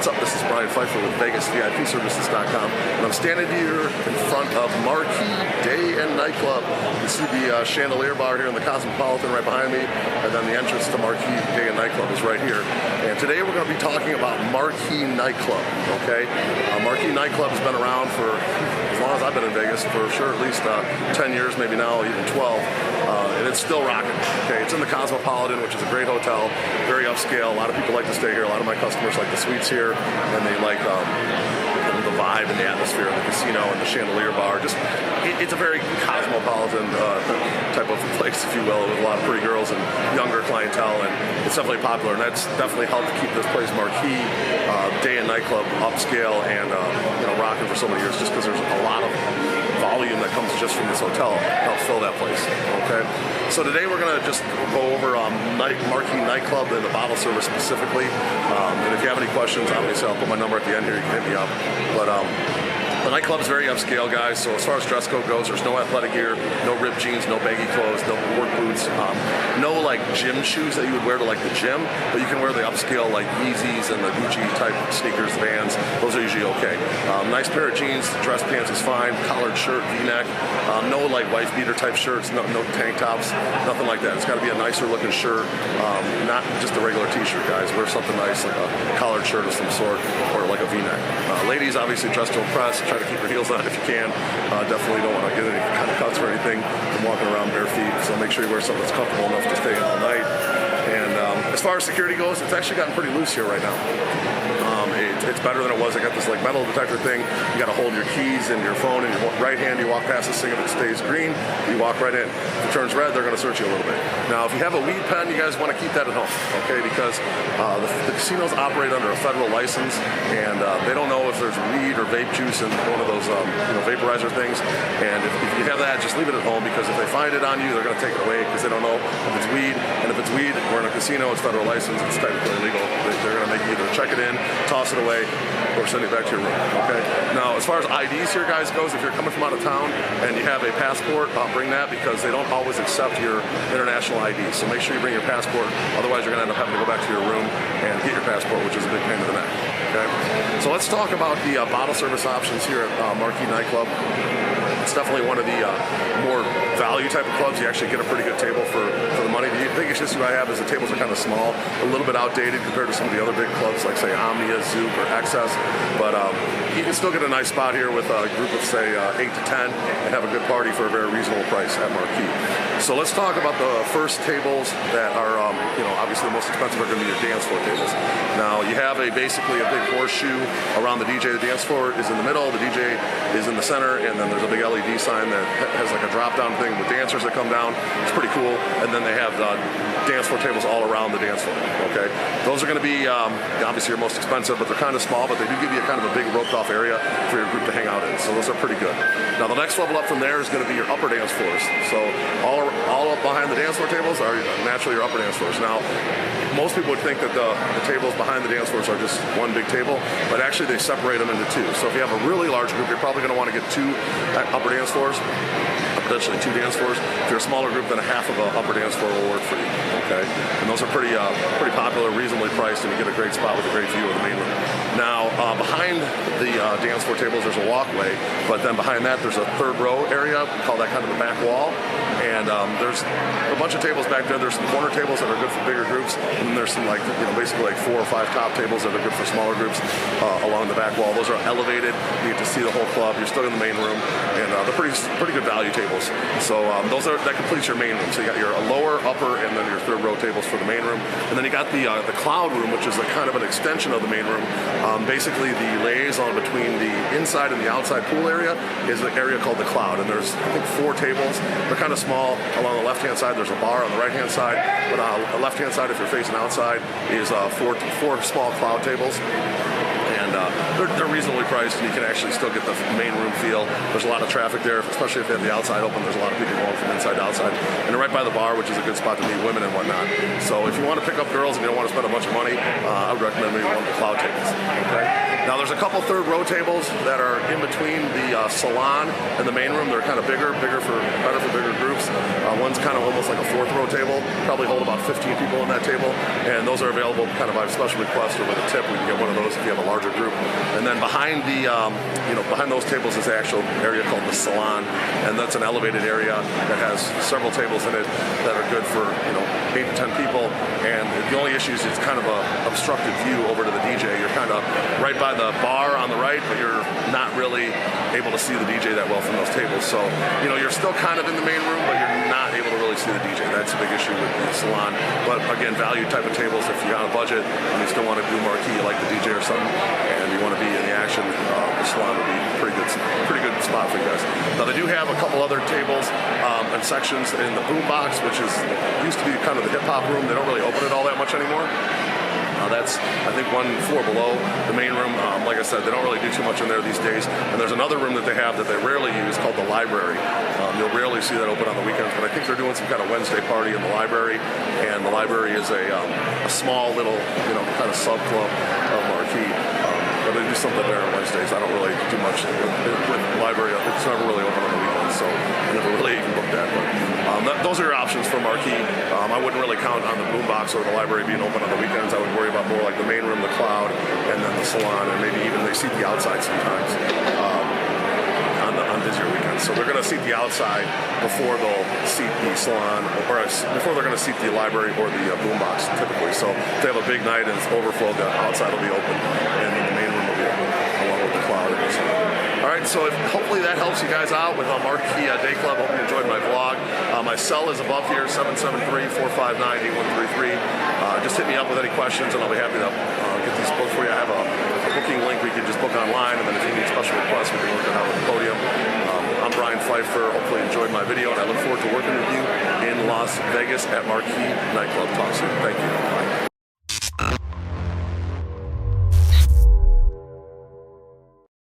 What's up? This is Pfeiffer with VegasVIPServices.com, and I'm standing here in front of Marquee Day and Nightclub. You see the chandelier bar here in the Cosmopolitan right behind me, and then the entrance to Marquee Day and Nightclub is right here. And today we're going to be talking about Marquee Nightclub, okay? Marquee Nightclub has been around for as long as I've been in Vegas, for sure at least 10 years, maybe now even 12, and it's still rocking, okay? It's in the Cosmopolitan, which is a great hotel, very upscale. A lot of people like to stay here. A lot of my customers like the suites here, and they like the vibe and the atmosphere of the casino and the chandelier bar. Just it's a very cosmopolitan type of place, if you will, with a lot of pretty girls and younger clientele, and it's definitely popular, and that's definitely helped keep this place Marquee Day and Nightclub upscale and rocking for so many years, just because there's a lot of volume that comes just from this hotel helps fill that place. Okay, so today we're gonna just go over Marquee Nightclub and the bottle service specifically. And if you have any questions, obviously I'll put my number at the end here. You can hit me up. But the nightclub is very upscale, guys. So as far as dress code goes, there's no athletic gear, no ripped jeans, no baggy clothes, no work boots, no like gym shoes that you would wear to like the gym, but you can wear the upscale like Yeezys and the Gucci type sneakers, Vans. Those are usually okay. Nice pair of jeans, dress pants is fine. Collared shirt, V-neck. No like wife beater type shirts, no tank tops, nothing like that. It's got to be a nicer looking shirt, not just a regular t-shirt, guys. Wear something nice like a collared shirt of some sort or like a V-neck. Ladies, obviously dress to impress. Try to keep your heels on if you can. Definitely don't want to get any kind of cuts or anything from walking around bare feet, so make sure you wear something that's comfortable enough to stay in all night. And as far as security goes, it's actually gotten pretty loose here right now. It's better than it was. I got this like metal detector thing. You got to hold your keys and your phone in your right hand. You walk past this thing. If it stays green, you walk right in. If it turns red, they're going to search you a little bit. Now, if you have a weed pen, you guys want to keep that at home, okay? Because the casinos operate under a federal license, and they don't know if there's weed or vape juice in one of those vaporizer things. And if you have that, just leave it at home, because if they find it on you, they're going to take it away because they don't know if it's weed. And if it's weed, we're in a casino. It's federal license. It's technically illegal. They're going to make you either check it in, toss it away, or send it back to your room, okay? Now, as far as IDs here, guys, goes, if you're coming from out of town and you have a passport, bring that, because they don't always accept your international ID. So make sure you bring your passport, otherwise you're gonna end up having to go back to your room and get your passport, which is a big pain in the neck, okay? So let's talk about the bottle service options here at Marquee Nightclub. It's definitely one of the more value type of clubs. You actually get a pretty good table for the money. The biggest issue I have is the tables are kind of small, a little bit outdated compared to some of the other big clubs like, say, Omnia, Zouk, or Excess. But you can still get a nice spot here with a group of, say, 8 to 10 and have a good party for a very reasonable price at Marquee. So let's talk about the first tables that are, obviously the most expensive are going to be your dance floor tables. Now, you have basically a big horseshoe around the DJ. The dance floor is in the middle, the DJ is in the center, and then there's a big LED sign that has like a drop-down thing with dancers that come down. It's pretty cool. And then they have dance floor tables all around the dance floor, okay? Those are going to be, obviously, your most expensive, but they're kind of small, but they do give you kind of a big roped-off area for your group to hang out in. So those are pretty good. Now, the next level up from there is going to be your upper dance floors. So all up behind the dance floor tables are naturally your upper dance floors. Now, most people would think that the tables behind the dance floors are just one big table, but actually they separate them into two. So if you have a really large group, you're probably going to want to get two upper dance floors, potentially two dance floors. If you're a smaller group, then a half of an upper dance floor will work for you, okay? And those are pretty popular, reasonably priced, and you get a great spot with a great view of the main room. Now, behind the dance floor tables, there's a walkway, but then behind that, there's a third row area. We call that kind of the back wall. And there's a bunch of tables back there. There's some corner tables that are good for bigger groups, and then there's some basically like 4 or 5 top tables that are good for smaller groups along the back wall. Those are elevated. You get to see the whole club. You're still in the main room, and they're pretty good value tables. So that completes your main room. So you got your lower, upper, and then your third row tables for the main room, and then you got the cloud room, which is like kind of an extension of the main room. Basically, the liaison between the inside and the outside pool area is an area called the cloud, and there's I think 4 tables. They're kind of small. Along the left-hand side, there's a bar. On the right-hand side, but on the left-hand side, if you're facing outside, is 4 small cloud tables. And they're reasonably priced, and you can actually still get the main room feel. There's a lot of traffic there, especially if they have the outside open. There's a lot of people going from inside to outside. And they're right by the bar, which is a good spot to meet women and whatnot. So if you want to pick up girls and you don't want to spend a bunch of money, I would recommend maybe one of the cloud tables. Okay? Now there's a couple third row tables that are in between the salon and the main room. They're kind of better for bigger groups. One's kind of almost like a fourth row table, probably hold about 15 people in that table, and those are available kind of by special request or with a tip. We can get one of those if you have a larger group. And then behind the behind those tables is the actual area called the salon, and that's an elevated area that has several tables in it that are good for 8 to 10 people. And the only issue is it's kind of a obstructed view over to the DJ. You're kind of right by the bar on the right, but you're not really able to see the DJ that well from those tables. So you're still kind of in the main room, but you're not able to really see the DJ. That's a big issue with the salon. But again, value type of tables. If you're on a budget and you still want to do marquee, you like the DJ or something, and you want to be in the action, the salon would be a pretty good spot for you guys. Now they do have a couple other tables and sections in the boom box, which used to be kind of the hip hop room. They don't really open it all that much anymore. That's, I think, one floor below the main room. Like I said, they don't really do too much in there these days. And there's another room that they have that they rarely use called the library. You'll rarely see that open on the weekends, but I think they're doing some kind of Wednesday party in the library. And the library is a small little, kind of sub club of Marquee. But they do something there on Wednesdays. I don't really do much with the library. It's never really open on the weekends, so I never really even booked that. But those are your options for Marquee. I wouldn't really count on the boombox or the library being open on the weekends. I would worry about more like the main room, the cloud, and then the salon, and maybe even they seat the outside sometimes on busier weekends. So they're going to seat the outside before they'll seat the salon, or before they're going to seat the library or the boombox typically. So if they have a big night and it's overflowed, the outside will be open, and then the main room will be open along with the cloud. All right, so hopefully that helps you guys out with Marquee Day Club. Hope you enjoyed my vlog. My cell is above here, 773-459-8133. Just hit me up with any questions, and I'll be happy to get these booked for you. I have a booking link where you can just book online, and then if you need special requests, we can work it out with the podium. I'm Pfeiffer. Hopefully you enjoyed my video, and I look forward to working with you in Las Vegas at Marquee Nightclub. Talk soon. Thank you. Bye.